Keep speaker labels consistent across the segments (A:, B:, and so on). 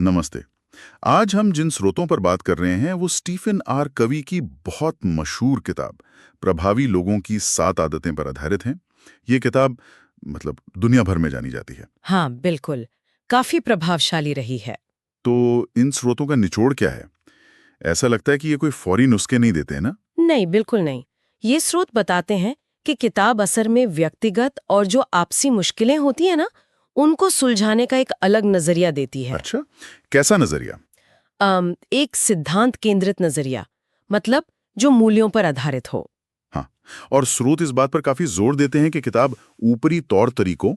A: नमस्ते। आज हम जिन स्रोतों पर बात कर रहे हैं वो स्टीफन आर कवी की बहुत मशहूर किताब प्रभावी लोगों की 7 आदतें पर आधारित हैं। ये किताब दुनिया भर में जानी जाती है।
B: हाँ, बिल्कुल। काफी प्रभावशाली रही है।
A: तो इन स्रोतों का निचोड़ क्या है? ऐसा लगता है कि ये कोई फौरी नुस्खे नहीं देते हैं ना?
B: नहीं, बिल्कुल नहीं। ये स्रोत बताते हैं कि किताब असल में व्यक्तिगत और जो आपसी मुश्किलें होती है ना, उनको सुलझाने का एक अलग नजरिया देती है।
A: अच्छा, कैसा नजरिया?
B: एक सिद्धांत केंद्रित नजरिया, मतलब जो मूल्यों पर आधारित हो।
A: हाँ, और स्रोत इस बात पर काफी जोर देते हैं कि किताब ऊपरी तौर तरीकों,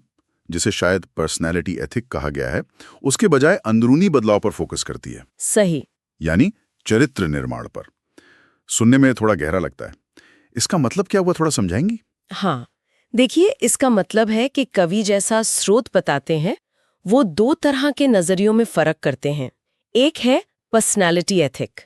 A: जिसे शायद पर्सनैलिटी एथिक कहा गया है, उसके बजाय अंदरूनी बदलाव पर फोकस करती है।
B: सही।
A: यानी चरित्र निर्माण पर। सुनने में थोड़ा गहरा लगता है। इसका मतलब क्या हुआ, थोड़ा समझाएंगी?
B: हाँ, देखिए, इसका मतलब है कि कवि जैसा स्रोत बताते हैं, वो दो तरह के नजरियों में फर्क करते हैं। एक है पर्सनालिटी एथिक।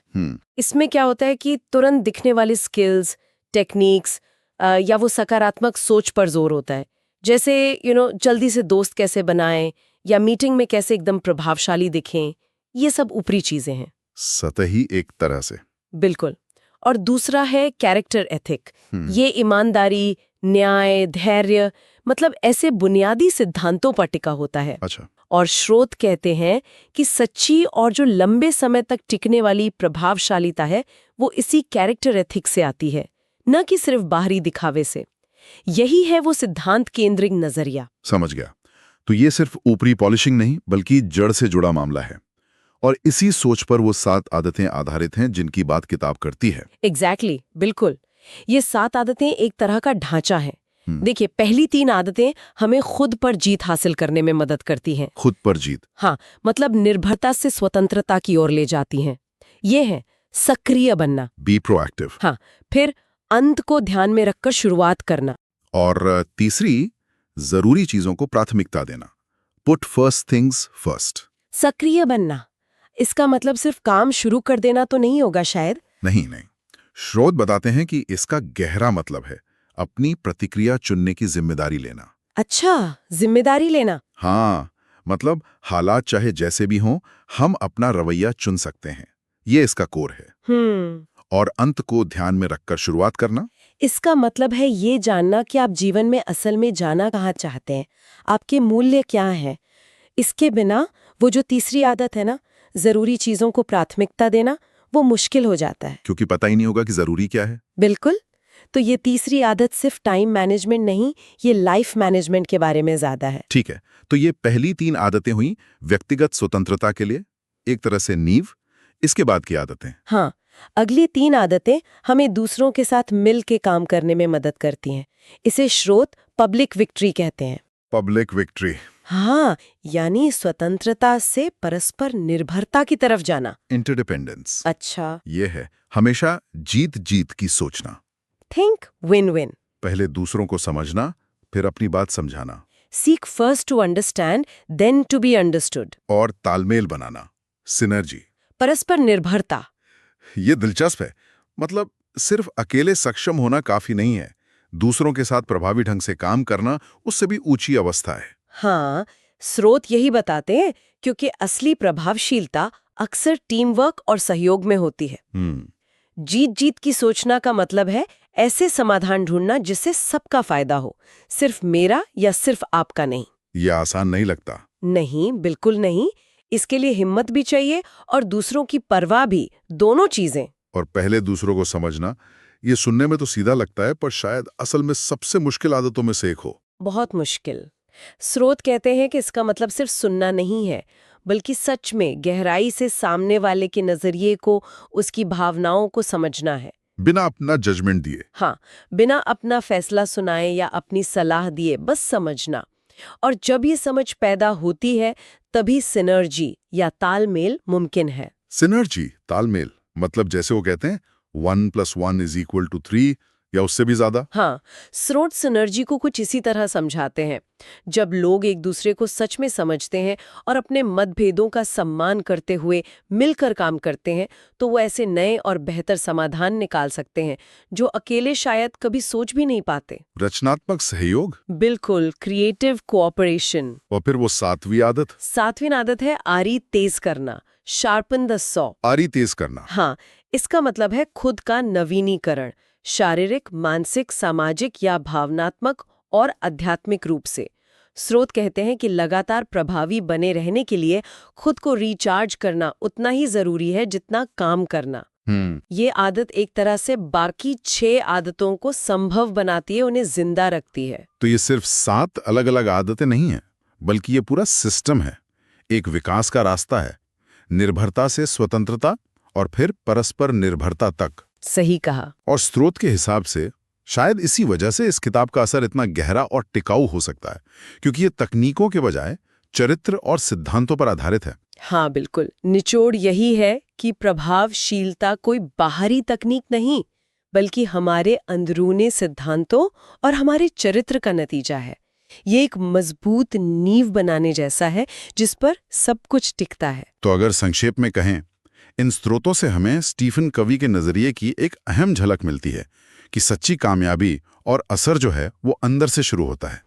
B: इसमें क्या होता है कि तुरंत दिखने वाली स्किल्स, टेक्निक्स या वो सकारात्मक सोच पर जोर होता है। जैसे जल्दी से दोस्त कैसे बनाएं या मीटिंग में कैसे एकदम प्रभावशाली दिखें, ये सब ऊपरी चीजें हैं।
A: सतही एक तरह से।
B: बिल्कुल। और दूसरा है कैरेक्टर एथिक।
A: हम्म,
B: ये ईमानदारी, न्याय, धैर्य, मतलब ऐसे बुनियादी सिद्धांतों पर टिका होता है।
A: अच्छा।
B: और स्रोत कहते हैं कि सच्ची और जो लंबे समय तक टिकने वाली प्रभावशालीता है, वो इसी कैरेक्टर एथिक्स से आती है, न कि सिर्फ बाहरी दिखावे से। यही है वो सिद्धांत केंद्रित नजरिया।
A: समझ गया। तो ये सिर्फ ऊपरी पॉलिशिंग नहीं, बल्कि जड़ से जुड़ा मामला है। और इसी सोच पर वो 7 आदतें आधारित हैं जिनकी बात किताब करती है।
B: एग्जैक्टली, बिल्कुल। ये 7 आदतें एक तरह का ढांचा है।
A: हम्म,
B: देखिए, पहली 3 आदतें हमें खुद पर जीत हासिल करने में मदद करती हैं।
A: खुद पर जीत।
B: हाँ, मतलब निर्भरता से स्वतंत्रता की ओर ले जाती हैं। ये है सक्रिय बनना।
A: Be proactive.
B: हाँ, फिर अंत को ध्यान में रखकर शुरुआत करना।
A: और तीसरी, जरूरी चीजों को प्राथमिकता देना। Put first things first.
B: सक्रिय बनना, इसका मतलब सिर्फ काम शुरू कर देना तो नहीं होगा शायद।
A: नहीं नहीं, स्रोत बताते हैं कि इसका गहरा मतलब है अपनी प्रतिक्रिया चुनने की जिम्मेदारी लेना।
B: अच्छा, जिम्मेदारी लेना।
A: हाँ, मतलब हालात चाहे जैसे भी हों, हम अपना रवैया चुन सकते हैं। ये इसका कोर है। और अंत को ध्यान में रखकर शुरुआत करना।
B: इसका मतलब है ये जानना कि आप जीवन में असल में जाना कहाँ चाहते हैं, आपके मूल्य क्या हैं। इसके बिना वो जो तीसरी आदत है ना, जरूरी चीजों को प्राथमिकता देना, वो मुश्किल हो जाता है।
A: क्योंकि पता ही नहीं होगा कि जरूरी क्या है।
B: बिल्कुल। तो ये तीसरी आदत सिर्फ टाइम मैनेजमेंट नहीं, ये लाइफ मैनेजमेंट के बारे में ज्यादा है।
A: ठीक है, तो ये पहली 3 आदतें हुई व्यक्तिगत स्वतंत्रता के लिए, एक तरह से नींव। इसके बाद की आदतें।
B: हाँ, अगली 3 आदतें हमें दूसरों के साथ मिल के काम करने में मदद करती हैं। इसे स्रोत पब्लिक विक्ट्री कहते हैं।
A: Public victory.
B: हाँ, यानी स्वतंत्रता से परस्पर निर्भरता की तरफ जाना।
A: इंटरडिपेंडेंस।
B: अच्छा।
A: ये है हमेशा जीत जीत की सोचना।
B: Think win win.
A: पहले दूसरों को समझना, फिर अपनी बात समझाना।
B: Seek first to understand, then to be understood.
A: और तालमेल बनाना, सिनर्जी।
B: परस्पर निर्भरता।
A: ये दिलचस्प है। मतलब सिर्फ अकेले सक्षम होना काफी नहीं है, दूसरों के साथ प्रभावी ढंग से काम करना उससे भी ऊंची अवस्था है।
B: हाँ, स्रोत यही बताते हैं, क्योंकि असली प्रभावशीलता अक्सर टीम वर्क और सहयोग में होती है। जीत जीत की सोचना का मतलब है ऐसे समाधान ढूंढना जिससे सबका फायदा हो, सिर्फ मेरा या सिर्फ आपका नहीं।
A: ये आसान नहीं लगता।
B: नहीं, बिल्कुल नहीं। इसके लिए हिम्मत भी चाहिए और दूसरों की परवाह भी, दोनों चीजें।
A: और पहले दूसरों को समझना, ये सुनने में तो सीधा लगता है, पर शायद असल में सबसे मुश्किल आदतों में से एक हो।
B: बहुत मुश्किल। स्रोत कहते हैं कि इसका मतलब सिर्फ सुनना नहीं है, बल्कि सच में गहराई से सामने वाले के नजरिए को, उसकी भावनाओं को समझना है।
A: बिना अपना जजमेंट दिए।
B: हाँ, बिना अपना फैसला सुनाए या अपनी सलाह दिए, बस समझना। और जब ये समझ पैदा होती है, तभी सिनर्जी या तालमेल मुमकिन है।
A: सिनर्जी, तालमेल, मतलब जैसे वो कहते हैं 1 + 1 = 3, या उससे भी ज्यादा?
B: हाँ, स्रोत सिनर्जी को कुछ इसी तरह समझाते हैं। जब लोग एक दूसरे को सच में समझते हैं और अपने मतभेदों का सम्मान करते हुए मिलकर काम करते हैं, तो वो ऐसे नए और बेहतर समाधान निकाल सकते हैं जो अकेले शायद कभी सोच भी नहीं पाते।
A: रचनात्मक सहयोग।
B: बिल्कुल, क्रिएटिव कोऑपरेशन।
A: और फिर वो 7वीं आदत।
B: 7वीं आदत है आरी तेज करना, शार्पन द सॉ।
A: आरी तेज करना।
B: हाँ, इसका मतलब है खुद का नवीनीकरण, शारीरिक, मानसिक, सामाजिक या भावनात्मक और आध्यात्मिक रूप से। स्रोत कहते हैं कि लगातार प्रभावी बने रहने के लिए खुद को रिचार्ज करना उतना ही जरूरी है जितना काम करना। ये आदत एक तरह से बाकी 6 आदतों को संभव बनाती है, उन्हें जिंदा रखती है।
A: तो ये सिर्फ 7 अलग-अलग आदतें नहीं हैं, बल्कि ये पूरा सिस्टम है। एक विकास का रास्ता है, निर्भरता से स्वतंत्रता और फिर परस्पर निर्भरता तक।
B: सही कहा।
A: और स्रोत के हिसाब से शायद इसी वजह से इस किताब का असर इतना गहरा और टिकाऊ हो सकता है, क्योंकि ये तकनीकों के बजाय चरित्र और सिद्धांतों पर आधारित है।
B: हाँ, बिल्कुल। निचोड़ यही है कि प्रभावशीलता कोई बाहरी तकनीक नहीं, बल्कि हमारे अंदरूनी सिद्धांतों और हमारे चरित्र का नतीजा है। ये एक मजबूत नींव बनाने जैसा है जिस पर सब कुछ टिकता है।
A: तो अगर संक्षेप में कहें, इन स्रोतों से हमें स्टीफन कवी के नजरिए की एक अहम झलक मिलती है कि सच्ची कामयाबी और असर जो है वो अंदर से शुरू होता है,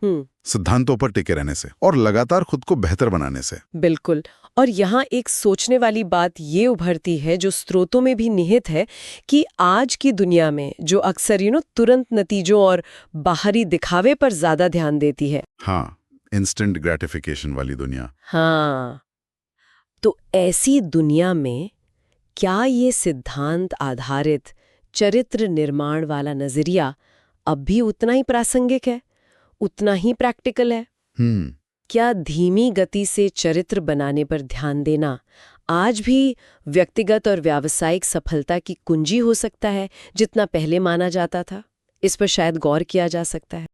A: सिद्धांतों पर टिके रहने से और लगातार खुद को बेहतर बनाने से।
B: बिल्कुल। और यहाँ एक सोचने वाली बात ये उभरती है जो स्रोतों में भी निहित है कि आज की दुनिया में जो अक्सर तुरंत नतीजों और बाहरी दिखावे पर ज्यादा ध्यान देती है।
A: हाँ, इंस्टेंट ग्रेटिफिकेशन वाली दुनिया।
B: हाँ, तो ऐसी दुनिया में क्या ये सिद्धांत आधारित चरित्र निर्माण वाला नजरिया अब भी उतना ही प्रासंगिक है, उतना ही प्रैक्टिकल है? क्या धीमी गति से चरित्र बनाने पर ध्यान देना आज भी व्यक्तिगत और व्यावसायिक सफलता की कुंजी हो सकता है, जितना पहले माना जाता था? इस पर शायद गौर किया जा सकता है।